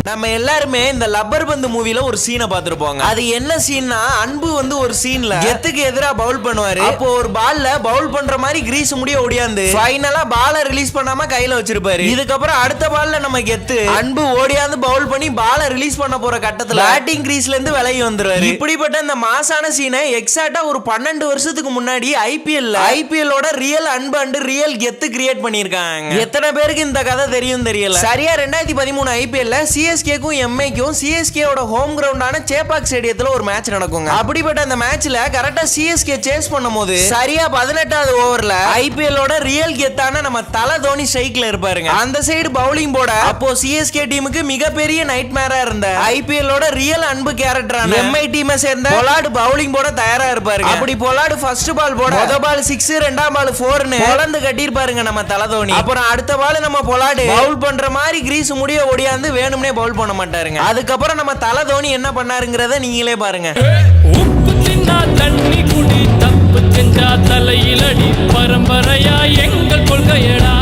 நம்ம எல்லாருமே இந்த லப்பர் பந்து மூவில ஒரு சீனை பார்த்திருப்போங்க. அது என்ன சீன்னா, அன்பு வந்து ஒரு சீன்ல கெத்துக்கு எதிரா பவுல் பண்ணுவாரு. அப்போ ஒரு பால்ல பவுல் பண்ற மாதிரி கிரீஸ் முடிய ஓடியாந்து ஃபைனலா பால ரிலீஸ் பண்ணாம கையில வச்சிருப்பாரு. இதுக்கப்புறம் அடுத்த பால்ல நம்ம கெத்து அன்பு ஓடியாந்து பவுல் பண்ணி பால ரிலீஸ் பண்ண போற கட்டத்துல பேட்டிங் கிரீஸ்ல இருந்து விலகி வந்துருவாரு. இப்படிப்பட்ட இந்த மாசான சீனை எக்ஸாக்ட்டா ஒரு 12 வருஷத்துக்கு முன்னாடி ஐபிஎல்லோட ரியல் அன்பு அண்ட் ரியல் கெத்து கிரியேட் பண்ணிருக்காங்க. எத்தனை பேருக்கு இந்த கதை தெரியும் தெரியல. சரியா 2013 ஐபிஎல்ல சிஎஸ்கேக்கும் எம்ஐக்கும் சிஎஸ்கேவோட ஹோம் கிரவுண்டான சேப்பாக் ஸ்டேடியத்துல ஒரு மேட்ச் நடக்குங்க. அப்படிப்பட்ட அந்த மேட்ச்ல கரெக்டா சிஎஸ்கே சேஸ் பண்ணும்போது சரியா 18வது ஓவர்ல ஐபிஎல்லோட ரியல் கெத்தான நம்ம தல தோனி ஸ்ட்ரைக்ல இருப்பாருங்க. அந்த சைடு பவுலிங் போட அப்போ சிஎஸ்கே டீமுக்கு மிகப்பெரிய நைட்மேரா இருந்த ஐபிஎல்லோட ரியல் அன்பு கேரக்டரான எம்ஐ டீமை சேர்ந்த பொலார்டு பவுலிங் போட தயாரா இருப்பாருங்க. அப்படி பொலார்டு ஃபர்ஸ்ட் பால் போட முத பால் 6 ரெண்டாம் பால் 4ன்னு பொலந்து கட்டியிருப்பாருங்க நம்ம தல தோனி. அப்புறம் அடுத்த பால் நம்ம பொலார்டு பவுல் பண்ற மாதிரி கிரீஸ் முடிய ஓடியாந்து வேணும்னே பவுல் பண்ண மாட்டாருங்க. அதுக்கப்புறம் நம்ம தல தோனி என்ன பண்ணாருங்கிறத நீங்களே பாருங்க. உப்பு தின்னா தண்ணி குடி, தப்பு செஞ்சா தலையிலடி, பரம்பரையா எங்கள் கொள்கையடா.